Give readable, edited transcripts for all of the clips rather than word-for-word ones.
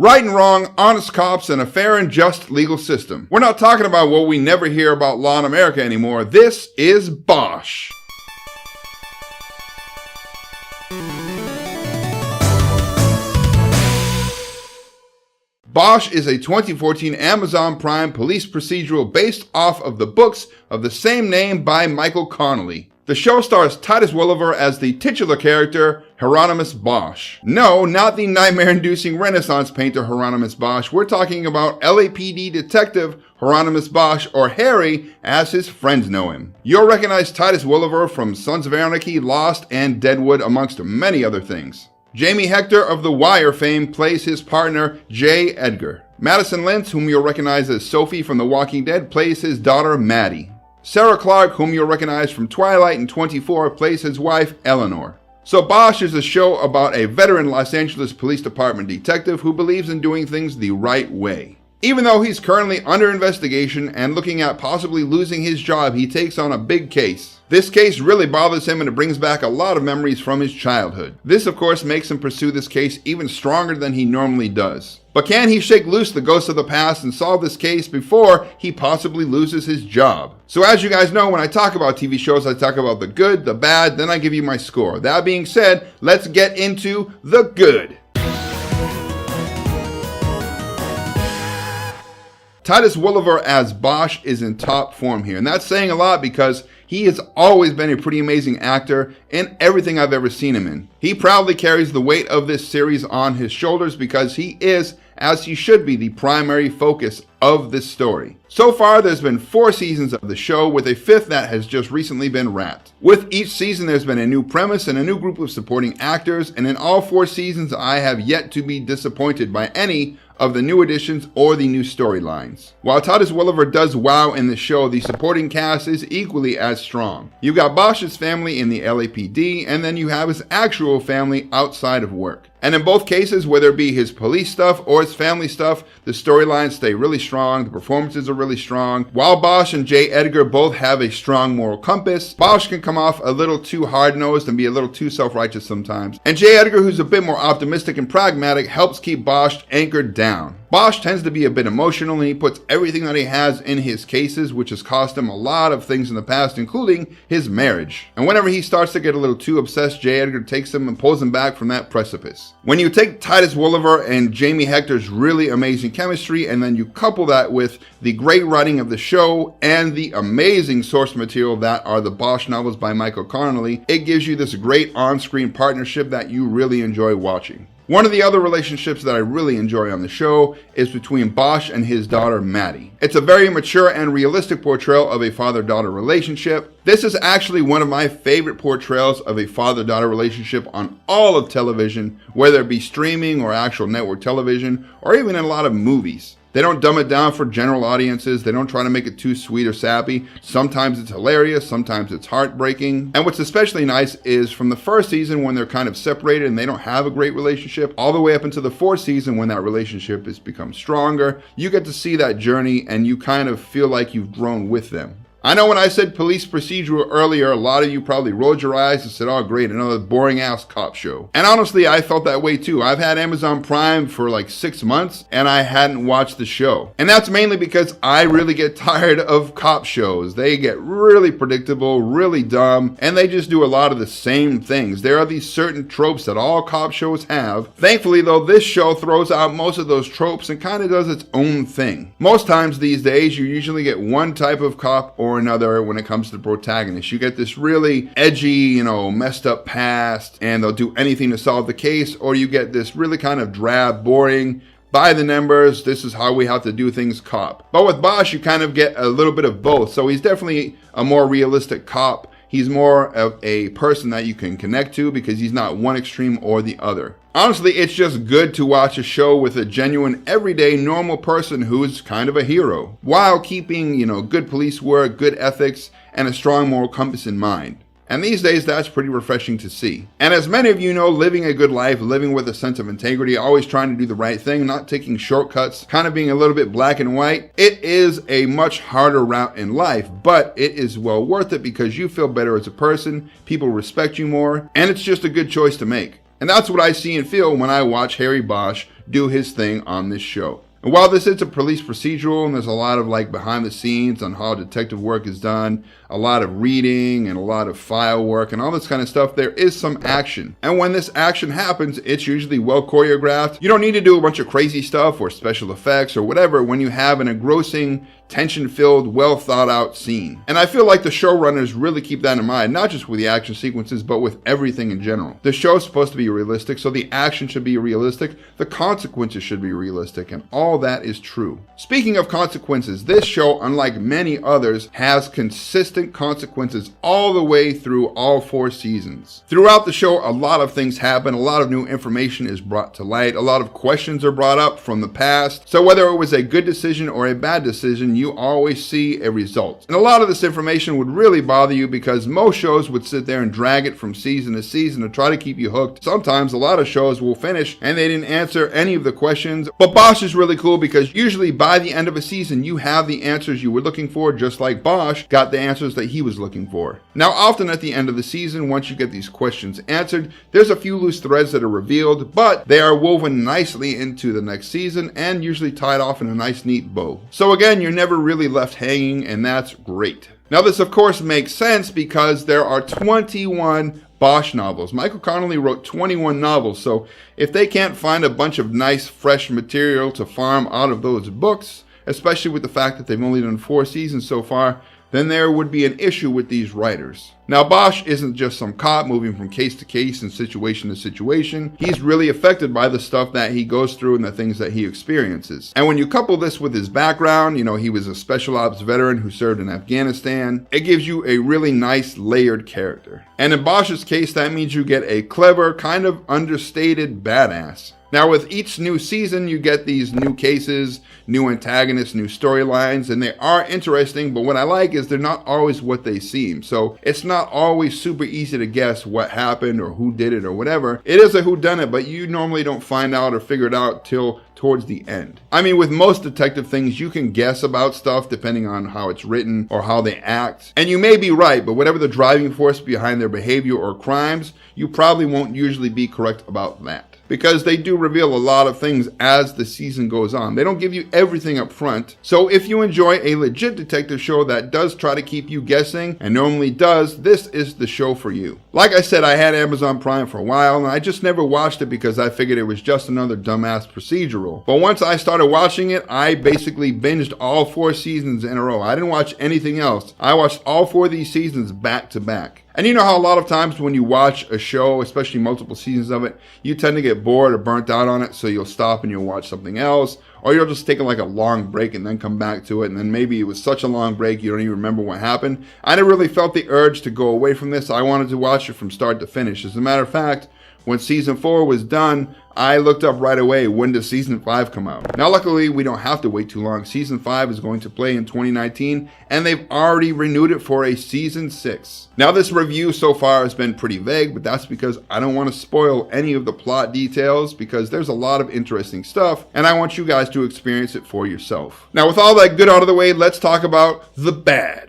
Right and wrong, honest cops, and a fair and just legal system. We're not talking about what we never hear about law in America anymore. This is Bosch. Bosch is a 2014 Amazon Prime police procedural based off of the books of the same name by Michael Connelly. The show stars Titus Welliver as the titular character, Hieronymus Bosch. No, not the nightmare-inducing Renaissance painter Hieronymus Bosch. We're talking about LAPD detective Hieronymus Bosch, or Harry, as his friends know him. You'll recognize Titus Welliver from Sons of Anarchy, Lost, and Deadwood, amongst many other things. Jamie Hector of The Wire fame plays his partner, J. Edgar. Madison Lintz, whom you'll recognize as Sophie from The Walking Dead, plays his daughter, Maddie. Sarah Clark, whom you'll recognize from Twilight and 24, plays his wife, Eleanor. So Bosch is a show about a veteran Los Angeles Police Department detective who believes in doing things the right way. Even though he's currently under investigation and looking at possibly losing his job, he takes on a big case. This case really bothers him and it brings back a lot of memories from his childhood. This, of course, makes him pursue this case even stronger than he normally does. But can he shake loose the ghosts of the past and solve this case before he possibly loses his job? So as you guys know, when I talk about TV shows, I talk about the good, the bad, then I give you my score. That being said, let's get into the good. Titus Welliver as Bosch is in top form here, and that's saying a lot because he has always been a pretty amazing actor in everything I've ever seen him in. He proudly carries the weight of this series on his shoulders because he is, as he should be, the primary focus of this story. So far, there's been 4 seasons of the show, with a 5th that has just recently been wrapped. With each season, there's been a new premise and a new group of supporting actors, and in all 4 seasons, I have yet to be disappointed by any of the new additions or the new storylines. While Titus Welliver does wow in the show, the supporting cast is equally as strong. You've got Bosch's family in the LAPD, and then you have his actual family outside of work. And in both cases, whether it be his police stuff or his family stuff, the storylines stay really strong, the performances are really strong. While Bosch and J. Edgar both have a strong moral compass, Bosch can come off a little too hard-nosed and be a little too self-righteous sometimes. And J. Edgar, who's a bit more optimistic and pragmatic, helps keep Bosch anchored down. Bosch tends to be a bit emotional and he puts everything that he has in his cases, which has cost him a lot of things in the past, including his marriage. And whenever he starts to get a little too obsessed, J. Edgar takes him and pulls him back from that precipice. When you take Titus Welliver and Jamie Hector's really amazing chemistry, and then you couple that with the great writing of the show and the amazing source material that are the Bosch novels by Michael Connelly, it gives you this great on-screen partnership that you really enjoy watching. One of the other relationships that I really enjoy on the show is between Bosch and his daughter, Maddie. It's a very mature and realistic portrayal of a father-daughter relationship. This is actually one of my favorite portrayals of a father-daughter relationship on all of television, whether it be streaming or actual network television, or even in a lot of movies. They don't dumb it down for general audiences. They don't try to make it too sweet or sappy. Sometimes it's hilarious. Sometimes it's heartbreaking. And what's especially nice is from the first season when they're kind of separated and they don't have a great relationship, all the way up into the 4th season when that relationship has become stronger, you get to see that journey and you kind of feel like you've grown with them. I know when I said police procedural earlier, a lot of you probably rolled your eyes and said, oh great, another boring ass cop show. And honestly, I felt that way too. I've had Amazon Prime for like 6 months and I hadn't watched the show. And that's mainly because I really get tired of cop shows. They get really predictable, really dumb, and they just do a lot of the same things. There are these certain tropes that all cop shows have. Thankfully though, this show throws out most of those tropes and kind of does its own thing. Most times these days, you usually get one type of cop or another when it comes to the protagonist. You get this really edgy, messed up past, and they'll do anything to solve the case, or you get this really kind of drab, boring, by the numbers, this is how we have to do things cop. But with Bosch, you kind of get a little bit of both. So he's definitely a more realistic cop. He's more of a person that you can connect to because he's not one extreme or the other. Honestly, it's just good to watch a show with a genuine, everyday, normal person who's kind of a hero, while keeping, good police work, good ethics, and a strong moral compass in mind. And these days, that's pretty refreshing to see. And as many of you know, living a good life, living with a sense of integrity, always trying to do the right thing, not taking shortcuts, kind of being a little bit black and white, it is a much harder route in life, but it is well worth it because you feel better as a person, people respect you more, and it's just a good choice to make. And that's what I see and feel when I watch Harry Bosch do his thing on this show. And while this is a police procedural and there's a lot of like behind the scenes on how detective work is done, a lot of reading and a lot of file work and all this kind of stuff, there is some action. And when this action happens, it's usually well choreographed. You don't need to do a bunch of crazy stuff or special effects or whatever when you have an engrossing, tension-filled, well thought out scene. And I feel like the showrunners really keep that in mind, not just with the action sequences, but with everything in general. The show's supposed to be realistic, so the action should be realistic, the consequences should be realistic, and all that is true. Speaking of consequences, this show, unlike many others, has consistent consequences all the way through all 4 seasons. Throughout the show, a lot of things happen, a lot of new information is brought to light, a lot of questions are brought up from the past, so whether it was a good decision or a bad decision, you always see a result. And a lot of this information would really bother you because most shows would sit there and drag it from season to season to try to keep you hooked. Sometimes a lot of shows will finish and they didn't answer any of the questions. But Bosch is really cool because usually by the end of a season, you have the answers you were looking for, just like Bosch got the answers that he was looking for. Now, often at the end of the season, once you get these questions answered, there's a few loose threads that are revealed, but they are woven nicely into the next season and usually tied off in a nice, neat bow. So again, you're never really left hanging, and that's great. Now, this of course makes sense because there are 21 Bosch novels. Michael Connelly wrote 21 novels, so if they can't find a bunch of nice, fresh material to farm out of those books, especially with the fact that they've only done 4 seasons so far, then there would be an issue with these writers. Now, Bosch isn't just some cop moving from case to case and situation to situation. He's really affected by the stuff that he goes through and the things that he experiences. And when you couple this with his background, he was a special ops veteran who served in Afghanistan, it gives you a really nice layered character. And in Bosch's case, that means you get a clever, kind of understated badass. Now, with each new season, you get these new cases, new antagonists, new storylines, and they are interesting, but what I like is they're not always what they seem. So it's not always super easy to guess what happened or who did it or whatever. It is a whodunit, but you normally don't find out or figure it out till towards the end. I mean, with most detective things, you can guess about stuff depending on how it's written or how they act. And you may be right, but whatever the driving force behind their behavior or crimes, you probably won't usually be correct about that. Because they do reveal a lot of things as the season goes on. They don't give you everything up front. So if you enjoy a legit detective show that does try to keep you guessing, and normally does, this is the show for you. Like I said, I had Amazon Prime for a while, and I just never watched it because I figured it was just another dumbass procedural. But once I started watching it, I basically binged all 4 seasons in a row. I didn't watch anything else. I watched all 4 of these seasons back to back. And you know how a lot of times when you watch a show, especially multiple seasons of it, you tend to get bored or burnt out on it, so you'll stop and you'll watch something else, or you'll just take like a long break and then come back to it, and then maybe it was such a long break you don't even remember what happened. I never really felt the urge to go away from this. I wanted to watch it from start to finish. As a matter of fact, when season 4 was done, I looked up right away, when does season 5 come out? Now, luckily, we don't have to wait too long. Season 5 is going to play in 2019, and they've already renewed it for a season 6. Now, this review so far has been pretty vague, but that's because I don't want to spoil any of the plot details because there's a lot of interesting stuff, and I want you guys to experience it for yourself. Now, with all that good out of the way, let's talk about the bad.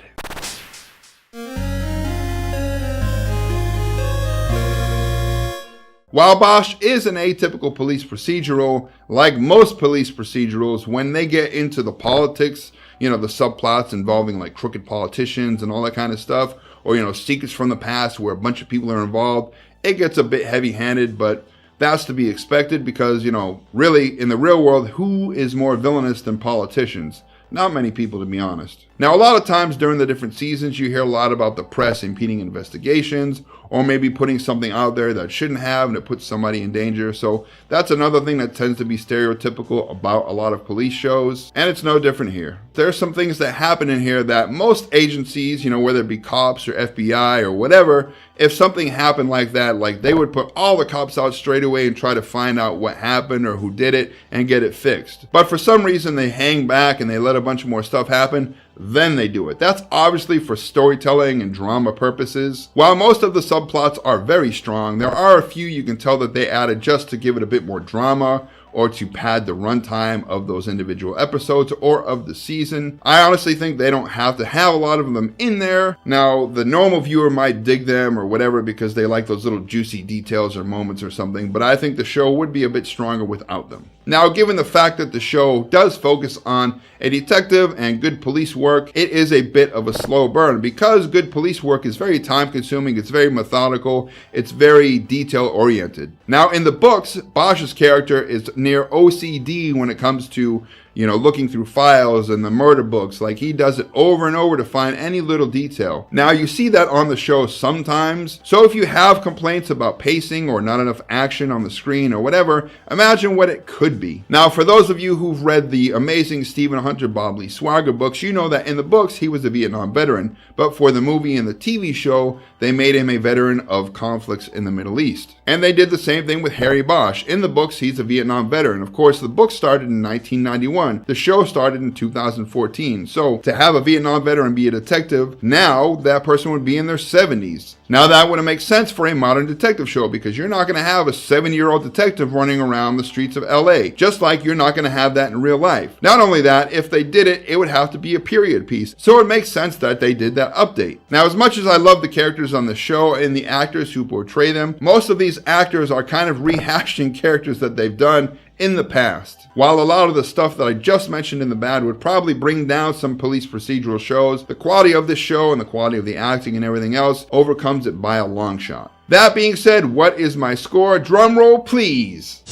While Bosch is an atypical police procedural, like most police procedurals, when they get into the politics, the subplots involving like crooked politicians and all that kind of stuff, or, secrets from the past where a bunch of people are involved, it gets a bit heavy-handed, but that's to be expected because, really, in the real world, who is more villainous than politicians? Not many people, to be honest. Now, a lot of times during the different seasons, you hear a lot about the press impeding investigations, or maybe putting something out there that shouldn't have and it puts somebody in danger. So that's another thing that tends to be stereotypical about a lot of police shows, and it's no different here. There's some things that happen in here that most agencies, whether it be cops or FBI or whatever, if something happened like that, like they would put all the cops out straight away and try to find out what happened or who did it and get it fixed. But for some reason, they hang back and they let a bunch more stuff happen. Then they do it. That's obviously for storytelling and drama purposes. While most of the subplots are very strong, there are a few you can tell that they added just to give it a bit more drama or to pad the runtime of those individual episodes or of the season. I honestly think they don't have to have a lot of them in there. Now, the normal viewer might dig them or whatever because they like those little juicy details or moments or something, but I think the show would be a bit stronger without them. Now, given the fact that the show does focus on a detective and good police work, it is a bit of a slow burn because good police work is very time consuming, it's very methodical, it's very detail oriented. Now, in the books, Bosch's character is near OCD when it comes to looking through files and the murder books. Like, he does it over and over to find any little detail. Now, you see that on the show sometimes. So if you have complaints about pacing or not enough action on the screen or whatever, imagine what it could be. Now, for those of you who've read the amazing Stephen Hunter Bob Lee Swagger books, you know that in the books, he was a Vietnam veteran. But for the movie and the TV show, they made him a veteran of conflicts in the Middle East. And they did the same thing with Harry Bosch. In the books, he's a Vietnam veteran. Of course, the book started in 1991. The show started in 2014. So to have a Vietnam veteran be a detective, now that person would be in their 70s. Now that wouldn't make sense for a modern detective show because you're not going to have a 7-year-old detective running around the streets of LA, just like you're not going to have that in real life. Not only that, if they did it, it would have to be a period piece. So it makes sense that they did that update. Now, as much as I love the characters on the show and the actors who portray them, most of these actors are kind of rehashing characters that they've done in the past. While a lot of the stuff that I just mentioned in the bad would probably bring down some police procedural shows, the quality of this show and the quality of the acting and everything else overcomes it by a long shot. That being said, what is my score? Drum roll, please.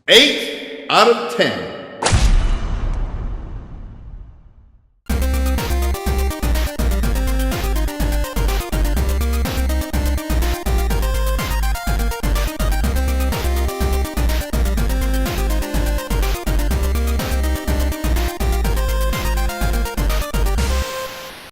8 out of 10.